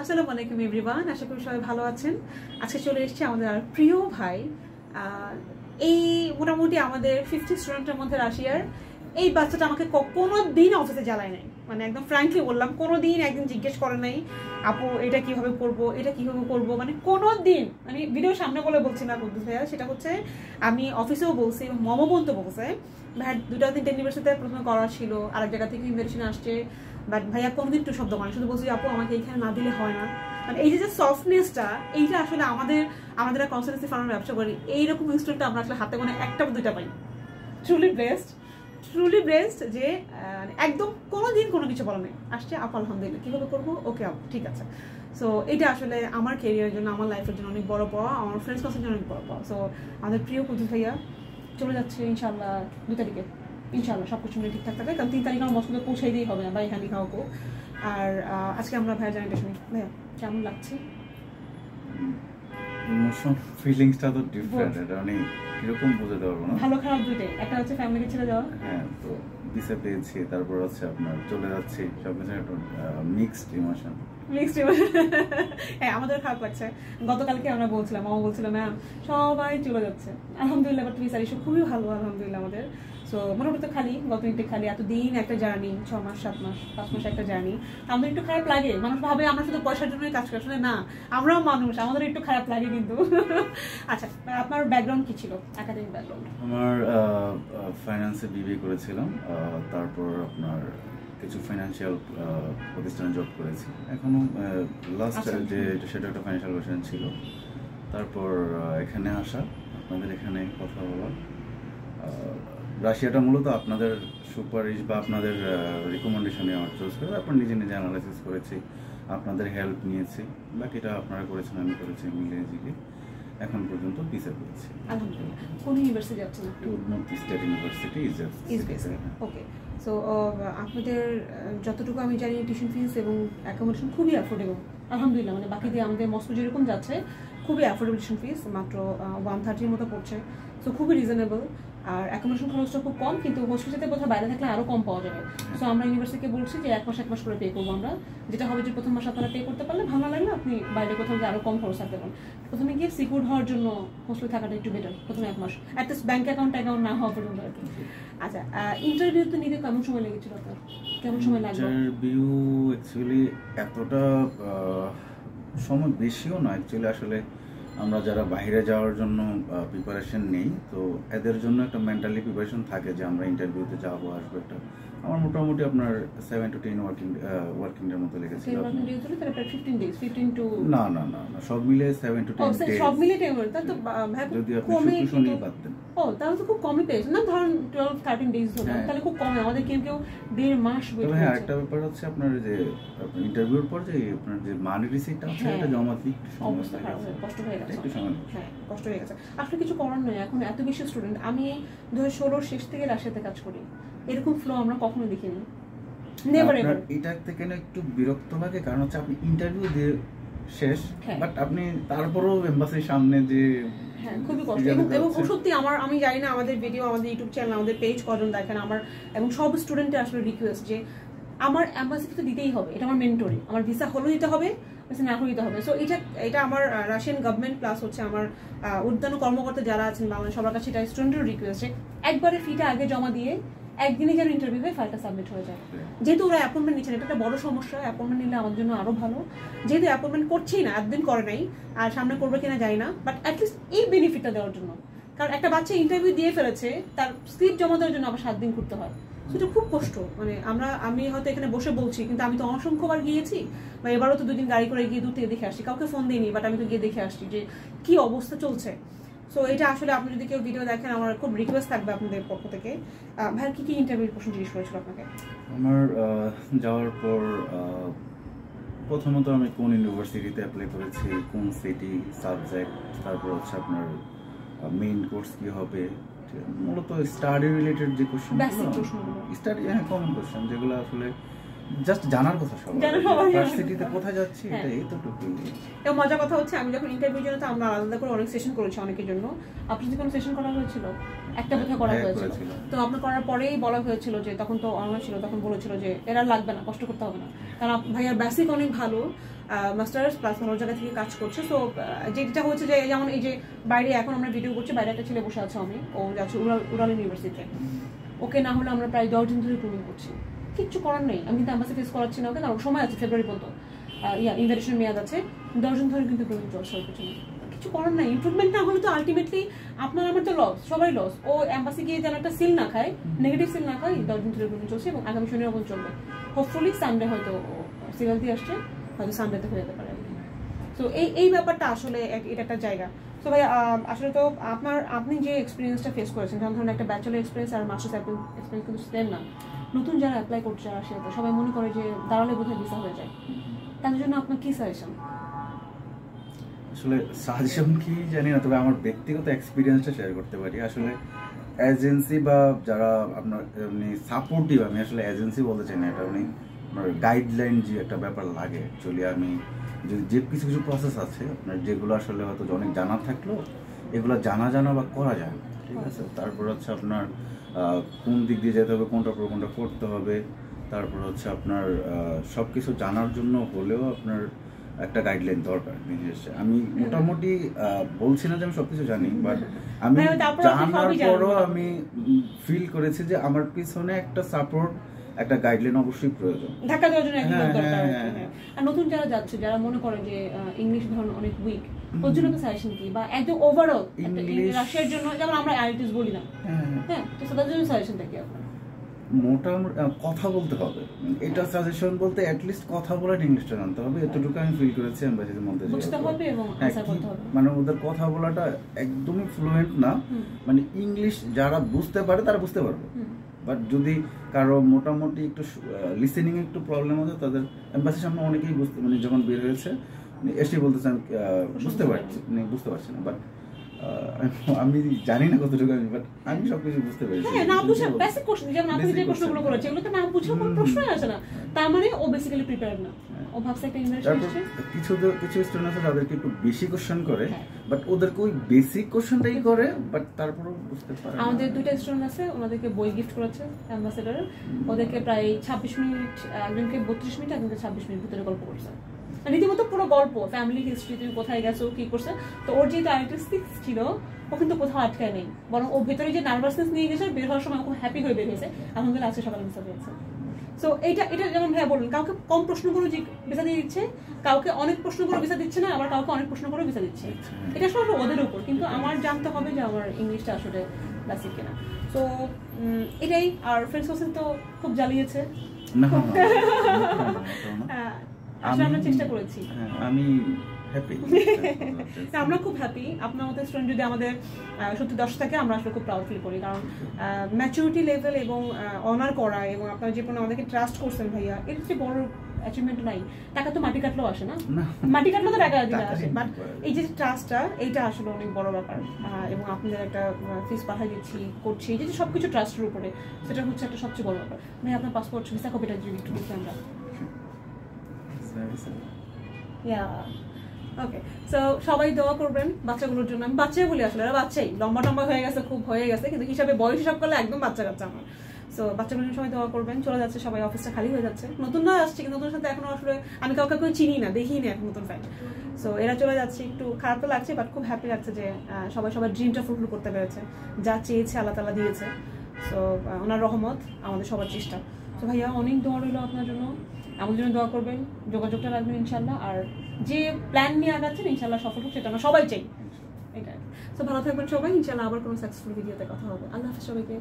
আসসালামু আলাইকুম এভরিওয়ান, আশা করি সবাই ভালো আছেন। আজকে চলে এসেছি আমাদের আর প্রিয় ভাই, এই মোটামুটি আমাদের 50 স্টুডেন্টের মধ্যে রাশিয়ার এই বাচ্চাটা আমাকে কোনো দিন অফিসে জ্বালায় নাই, মানে একদম ফ্র্যাঙ্কলি বললাম, কোনো দিন একদিন জিজ্ঞেস করে নাই আপু এটা কিভাবে করবো, এটা কিভাবে করবো, মানে কোনো দিন, মানে ভিডিও সামনে বলে বলছি না কুদ্দুস ভাইয়া, সেটা হচ্ছে আমি অফিসেও বলছি, মমো বলতে বলছে ভাই 2-3টা ইউনিভার্সিটিতে প্রথমে করা ছিল, আরেক জায়গা থেকে ইনভিটেশন আসছে, বাট ভাইয়া কোনোদিন একটু শব্দ মানে শুধু বলছি আপু আমাকে এইখানে না দিলে হয় না। মানে এই যে সফটনেসটা, এইটা আসলে আমাদের কনসালটেন্সি ফার্মের ব্যবসা করি, এইরকম ইনস্ট্রুমেন্টটা আমরা আসলে হাতে গোনা একটা বা দুইটা পাই। ট্রুলি ব্লেসড যে একদম কোনোদিন কোনো কিছু বলা নেই, আসছে আপু আলহামদুলিল্লাহ কীভাবে করবো, ওকে আপু ঠিক আছে। সো এটা আসলে আমার কেরিয়ারের জন্য, আমার লাইফের জন্য অনেক বড় পাওয়া, আমার ফ্রেন্ডস কাছের জন্য অনেক বড় পাওয়া। সো আমাদের প্রিয় কুদ্দুস ভাইয়া চলে যাচ্ছে ইনশাল্লাহ 2 তারিখে, ইনশাল্লাহ সব কিছু মিলে ঠিকঠাক থাকে, কারণ 3 তারিখ আমার মস্কোতে পৌঁছাই দিয়েই হবে না বা এখানে খাওয়াবো। আর আজকে আমরা ভাইয়া জানিটা শুনি। ভাইয়া কেমন লাগছে? ইমোশন ফিলিংসটা তো ডিফারেন্ট, এটা মানে কিরকম বোঝাতে পারবো না। ভালো খারাপ দুইটাই, একটা হচ্ছে ফ্যামিলিকে ছেড়ে যাওয়া, হ্যাঁ, তো ভিসা পেয়েছি, তারপর হচ্ছে আপনার চলে যাচ্ছি, সবকিছু একটা মিক্সড ইমোশন। হ্যাঁ আমাদের খারাপ লাগছে। গতকালকে আমরা বলছিলাম, মামা বলছিল ম্যাম সবাই চলে যাচ্ছে, আলহামদুলিল্লাহ বাট ভিসার ইস্যু খুবই ভালো আলহামদুলিল্লাহ আমাদের। সো মোটামুটি তো খালি গত ইনটেক খালি, এতদিন একটা জার্নি, 6 মাস 7 মাস 5 মাস একটা জার্নি, আমাদের একটু খারাপ লাগে। মানুষ ভাবে আমরা শুধু পয়সার জন্যই কাজ করি, আসলে না, আমরাও মানুষ, আমাদের একটু খারাপ লাগে কিন্তু। আচ্ছা, আপনার ব্যাকগ্রাউন্ড কি ছিল, একাডেমিক ব্যাকগ্রাউন্ড? আমার ফাইন্যান্সে বিবিএ করেছিলাম, তারপর আপনার কিছু ফাইন্যান্সিয়াল প্রতিষ্ঠানে জব করেছি, এখনো লাস্ট যে সেটা একটা ফাইন্যান্সিয়াল কোয়েশ্চেন ছিল। তারপর এখানে আসা, আপনাদের এখানে কথা বলা। রাশিয়াটা মূলত আপনাদের সুপারিশ বা আপনাদের রিকমেন্ডেশনে আমার চুজ করে, তারপর নিজে নিজে অ্যানালাইসিস করেছি, আপনাদের হেল্প নিয়েছি, বাকিটা আপনারা করেছেন, আমি করেছি, মিলিয়ে জিগে এখন পর্যন্ত ভিসা পেয়েছি। আলহামদুলিল্লাহ। কোন ইউনিভার্সিটি যাচ্ছেন? উডমন্তি state university is. Okay, so আপনাদের যতটুকু আমি জানি টিউশন ফিস এবং অ্যাকোমোডেশন খুবই অ্যাফোর্ডেবল আলহামদুলিল্লাহ, মানে বাকি দিয়ে আমাদের মস্কো যেরকম যাচ্ছে খুবই অ্যাফোর্ডেবল টিউশন ফিস, মাত্র 130 মতো পড়ছে, সো খুবই রিজনেবল। আর অ্যাকোমোডেশন খরচটা খুব কম, কিন্তু হোস্টেলে কোথাও বাইরে থাকলে আরও কম পাওয়া যাবে। সো আমরা ইউনিভার্সিটিকে বলছি যে 1 মাস করে পে করবো আমরা, যেটা হবে যে প্রথম মাস আপনারা পে করতে পারলে ভালো লাগলে আপনি বাইরে কোথাও গিয়ে আরও কম খরচ থাকতে পারেন। প্রথমে গিয়ে সিকিউর হওয়ার জন্য হোস্টেলে থাকাটা একটু বেটার, প্রথমে 1 মাস অ্যাটলিস্ট ব্যাঙ্ক অ্যাকাউন্ট না হওয়া পর্যন্ত আর কি। আচ্ছা, ইন্টারভিউ তো নিতে কেমন সময় লেগেছিল আপনার, কেমন সময় লাগলো? ইন্টারভিউ অ্যাকচুয়ালি এতটা সময় বেশিও না, অ্যাকচুয়ালি আসলে আমরা যারা বাইরে যাওয়ার জন্য প্রিপারেশন নেই, তো এদের জন্য একটা মেন্টালি প্রিপারেশন থাকে যে আমরা ইন্টারভিউতে যাবো আসবো। একটা আমার মোটামুটি আপনার 7 to 10 ওয়ার্কিং ডের মতো লেগেছিল। না না না না, সব মিলে 7 to 10 ডেজ। সব মিলে 10, তাহলে তো যদি আপনি শুনি বাদ দেন, ও তাহলে তো খুব কমই পেয়েছে না, ধরুন 12-13 ডেজ হলো, তাহলে খুব কমে। আমাদের কেউ 1.5 মাস ওয়েট করছে। হ্যাঁ, একটা ব্যাপার হচ্ছে আপনার যে ইন্টারভিউর পর যে আপনার যে মানি রিসিপ্টটা আছে এটা জমা দিতে অবস্থা খারাপ হয়ে কষ্ট হয়ে গেছে, একটু সময়, হ্যাঁ কষ্ট হয়ে গেছে। আসলে কিছু করার নয়, এখন এত বেশি স্টুডেন্ট। আমি 2016 শেষ থেকে রাশিয়াতে কাজ করি, এরকম ফ্লো আমরা কখনো দেখিনি, নেভার এভার। এটা থেকে না একটু বিরক্ত লাগে, কারণ হচ্ছে আপনি ইন্টারভিউ দিয়ে শেষ, বাট আপনি তারপরেও এমবাসির সামনে যে, হ্যাঁ খুবই কষ্ট। এবং সত্যি আমি জানি না আমাদের ভিডিও, আমাদের ইউটিউব চ্যানেল, আমাদের পেজ কজন দেখেন, আমার এবং সব স্টুডেন্টের আসলে রিকোয়েস্ট যে আমার অ্যাম্বাসিতে তো দিতেই হবে, এটা আমার মেন্টরি, আমার ভিসা হলেও দিতে হবে, ভিসা না হলেও দিতে হবে। সো এটা আমার রাশিয়ান গভর্নমেন্ট প্লাস হচ্ছে আমার উদ্যান কর্মকর্তা যারা আছেন বাংলাদেশ, সবার কাছে এটা স্টুডেন্টের রিকোয়েস্ট, একবারে ফিটা আগে জমা দিয়ে একদিনে যেন ইন্টারভিউ হয়ে ফাইলটা সাবমিট হয়ে যায়। যেহেতু ওরা অ্যাপয়েন্টমেন্ট নিচ্ছেন, এটা একটা বড় সমস্যা, অ্যাপয়েন্টমেন্ট নিলে আমার জন্য আরো ভালো। যেহেতু অ্যাপয়েন্টমেন্ট করছেই না, একদিন করে নাই, আর সামনে করবে কিনা জানি না, বাট অ্যাটলিস্ট এই বেনিফিটটা দেওয়ার জন্য। কারণ একটা বাচ্চা ইন্টারভিউ দিয়ে ফেলেছে, তার স্ক্রিপ্ট জমা দেওয়ার জন্য আবার 7 দিন করতে হয়, সেটা খুব কষ্ট। মানে আমি হয়তো এখানে বসে বলছি, কিন্তু আমি তো অসংখ্যবার গিয়েছি, বা এবারও তো 2 দিন গাড়ি করে গিয়ে দূর থেকে দেখে আসছি, কাউকে ফোন দিইনি, বাট আমি তো গিয়ে দেখে আসছি যে কি অবস্থা চলছে। সো এটা আসলে আপনি যদি কেউ ভিডিও দেখেন, আমার খুব রিকোয়েস্ট থাকবে আপনাদের পক্ষ থেকে। ভাই কি ইন্টারভিউর প্রশ্ন জিজ্ঞেস করেছিল আপনাকে? আমার যাওয়ার পর প্রথমত আমি কোন ইউনিভার্সিটিতে অ্যাপ্লাই করেছি, কোন সিটি, সাবজেক্ট, তারপর হচ্ছে আপনার মেইন কোর্স কি হবে, মূলত স্টাডি রিলেটেড যে কোশ্চেনগুলো, স্টাডি, হ্যাঁ কমন কোশ্চেন যেগুলো আসলে জাস্ট জানার কথা সবাই, ইউনিভার্সিটিতে কোথায় যাচ্ছি এটা এতটুকু। এবং মজার কথা হচ্ছে, আমি যখন ইন্টারভিউর জন্য, তো আমরা আলাদা করে অনেক সেশন করেছি অনেকের জন্য। আপনি যদি কোনো সেশন করা হয়েছিল? একটা বোধহয় করা হয়েছিল, তো আপনার করার পরেই বলা হয়েছিল যে, তখন তো অনলাইন ছিল, তখন বলেছিল যে এরা লাগবে না, কষ্ট করতে হবে না, কারণ ভাইয়ার বেসিক অনেক ভালো, মাস্টার্স প্লাস ভালো জায়গা থেকে কাজ করছে। সো যেটা হচ্ছে যে যেমন এই যে বাইরে এখন আমরা ভিডিও করছি, বাইরে একটা ছেলে বসে আছে আমি, ও যাচ্ছে উড়াল ইউনিভার্সিটিতে, ওকে না হলে আমরা প্রায় 10 দিন ধরে গ্রুমিং করছি, কিচ্ছু করার নেই। আমি কিন্তু অ্যাম্বাসি ফেস করাচ্ছি না ওকে, কারণ সময় আছে ফেব্রুয়ারি পর্যন্ত, ইনভিটেশন মেয়াদ আছে, 10 দিন ধরে কিন্তু গ্রুমিং চলছে ওর পিছনে, কিছু করার নাই। ইমপ্রুভমেন্ট না হলে তো আলটিমেটলি আপনার আমার তো লস, সবাই লস। ও অ্যাম্বাসি গিয়ে যেন একটা সিল না খায়, নেগেটিভ সিল না খায়, 10 দিন ধরে গ্রুমিং চলছে এবং আগামী শনিবার পর্যন্ত চলবে। হোপফুলি সানডে হয়তো সিরিয়াল দিয়ে আসছে, হয়তো সানডেতে হয়ে যেতে পারে। তো এই ব্যাপারটা আসলে এটা একটা জায়গা। তো ভাই আসলে তো আপনি যে এক্সপিরিয়েন্সটা ফেস করেছেন, যেমন ধরুন একটা ব্যাচেলর এক্সপিরিয়েন্স আর মাস্টার্স এক্সপিরিয়েন্স কিন্তু সেম না। নতুন যারা অ্যাপ্লাই করছে আসে, তো সবাই মনে করে যে দাঁড়ালে বোধহয় ভিসা হয়ে যায়, তার জন্য আপনার কি সাজেশন? আসলে সাজেশন কি জানি না, তবে আমার ব্যক্তিগত এক্সপিরিয়েন্সটা শেয়ার করতে পারি। আসলে এজেন্সি বা যারা আপনার এমনি সাপোর্টিভ, আমি আসলে এজেন্সি বলতে চাই না, এটা উনি আপনার গাইডলাইন যে একটা ব্যাপার লাগে। অ্যাকচুয়ালি আমি যে কিছু কিছু প্রসেস আছে আপনার, যেগুলো আসলে হয়তো অনেক জানা থাকলেও এগুলো জানা বা করা যায় না, ঠিক আছে। তারপর হচ্ছে আপনার কোন দিক দিয়ে যেতে হবে, কোনটা পর কোনটা করতে হবে, তারপর হচ্ছে আপনার সব কিছু জানার জন্য হলেও আপনার একটা গাইডলাইন দরকার। আমি মোটামুটি বলছি না যে আমি সবকিছু জানি, বাট আমি জানার পরও আমি ফিল করেছি যে আমার পিছনে একটা সাপোর্ট, একটা গাইডলাইন অবশ্যই প্রয়োজন, ঢাকা দেওয়ার জন্য একটা দরকার। আর নতুন যারা যাচ্ছে, যারা মনে করে যে ইংলিশ ধরন অনেক উইক, ওর জন্য তো সাজেশন কি, বা একদম ওভারঅল রাশিয়ার জন্য যেমন আমরা আইএলটিএস বলি না, হ্যাঁ, তো তাদের জন্য সাজেশনটা কি আপনার? মোটামুটি কথা বলতে হবে, এটা সাজেশন বলতে অ্যাটলিস্ট কথা বলার ইংলিশটা জানতে হবে, এতটুকু আমি ফিল করেছি এমবাসির মধ্যে। বুঝতে হবে এবং আনসার করতে হবে, মানে ওদের কথা বলাটা একদমই ফ্লুয়েন্ট না, মানে ইংলিশ যারা বুঝতে পারে তারা বুঝতে পারবে, বাট যদি কারো মোটামুটি একটু লিসেনিং একটু প্রবলেম হতো, তাদের এমবাসির সামনে অনেকেই বুঝতে, মানে যখন বের হয়েছে এসে বলতেছেন বুঝতে পারছি না, বাট আমি জানি না কতটুকু, বাট আমি সবকিছু বুঝতে পেরেছি। হ্যাঁ, না বুঝা বেসিক কোশ্চেন, যেমন আপনি যে প্রশ্নগুলো করেছেন এগুলো তো না বুঝা কোনো প্রশ্নই আসে না, তার মানে ও বেসিক্যালি প্রিপেয়ার্ড না, ও ভাবছে একটা ইংলিশ আসছে। কিছু স্টুডেন্ট আছে যাদেরকে একটু বেশি কোশ্চেন করে, বাট ওদেরকে ওই বেসিক কোশ্চেনটাই করে, বাট তারপরেও বুঝতে পারে না। আমাদের দুইটা স্টুডেন্ট আছে, ওনাদেরকে বই গিফট করেছে অ্যাম্বাসেডর, ওদেরকে প্রায় 26 মিনিট, একজনকে 32 মিনিট, একজনকে 26 মিনিট ভিতরে গল্প করছে, রীতিমতো পুরো গল্প, ফ্যামিলি হিস্ট্রি, তুমি কোথায় গেছো, কি করছে। তো ওর যেহেতু আইএলটিএস 6 ছিল, ও কিন্তু কোথাও আটকায় নেই, বরং ও ভেতরে যে নার্ভাসনেস নিয়ে গেছে, বের হওয়ার সময় খুব হ্যাপি হয়ে বের হয়েছে, আলহামদুলিল্লাহ আজকে সকালে ভিসা পেয়েছে। সো এটা যেমন ভাইয়া বললেন, কাউকে কম প্রশ্ন করে ভিসা দিয়ে দিচ্ছে, কাউকে অনেক প্রশ্ন করে ভিসা দিচ্ছে না, আবার কাউকে অনেক প্রশ্ন করে ভিসা দিচ্ছে, এটা সব ওদের উপর। কিন্তু আমার জানতে হবে যে আমার ইংলিশটা আসলে বেসিক কিনা। সো এটাই। আর ফ্রেন্ডস হোস্টেল তো খুব জ্বালিয়েছে, আসলে আমরা চেষ্টা করেছি, আমি হ্যাপি, আমরা খুব হ্যাপি। আপনার মতো স্টুডেন্ট যদি আমাদের সত্যি 10 থাকে, আমরা আসলে খুব প্রাউড ফিল করি, কারণ ম্যাচুরিটি লেভেল এবং অনার করা, এবং আপনারা যে কোনো আমাদেরকে ট্রাস্ট করছেন ভাইয়া, এর চেয়ে বড় অ্যাচিভমেন্ট নাই। টাকা তো মাটি কাটলেও আসে না, মাটি কাটলেও তো টাকা দিতে আসে, বাট এই যে ট্রাস্টটা, এইটা আসলে অনেক বড় ব্যাপার। এবং আপনাদের একটা ফিস পাঠিয়ে দিচ্ছি, করছি, এই যে সবকিছু ট্রাস্টের উপরে, সেটা হচ্ছে একটা সবচেয়ে বড় ব্যাপার। ভাই আপনার পাসপোর্ট ভিসা কপিটা যদি একটু দিচ্ছি আমরা। ওকে, সো সবাই দোয়া করবেন বাচ্চাগুলোর জন্য। আমি বাচ্চাই বলি, আসলে এরা বাচ্চাই, লম্বা হয়ে গেছে, খুব হয়ে গেছে, কিন্তু হিসাবে বয়স হিসাব করলে একদম বাচ্চা আমার। সো বাচ্চাগুলোর জন্য সবাই দোয়া করবেন। চলে যাচ্ছে সবাই, অফিসটা খালি হয়ে যাচ্ছে, নতুন না আসছে, কিন্তু নতুন সাথে এখনো আসলে আমি কাউকে চিনি না, দেখি না এখন নতুন ফ্যান। সো এরা চলে যাচ্ছে, একটু খারাপ তো লাগছে, বাট খুব হ্যাপি লাগছে যে সবাই সবার ড্রিমটা ফুলফিল করতে পেরেছে, যা চেয়েছে আল্লাহ তাআলা দিয়েছে। সো ওনার রহমত, আমাদের সবার চেষ্টা। তো ভাইয়া অনেক দোয়া রইল আপনার জন্য, আমাদের জন্য দোয়া করবেন, যোগাযোগটা রাখবেন ইনশাল্লাহ। আর যে প্ল্যান নিয়ে আগাচ্ছেন ইনশাল্লাহ সফল হোক, সেটা আমরা সবাই চাই। এটা তো ভালো থাকবেন সবাই, ইনশাল্লাহ আবার কোনো সাকসেসফুল ভিডিওতে কথা হবে। আল্লাহ হাফেজ সবাইকে।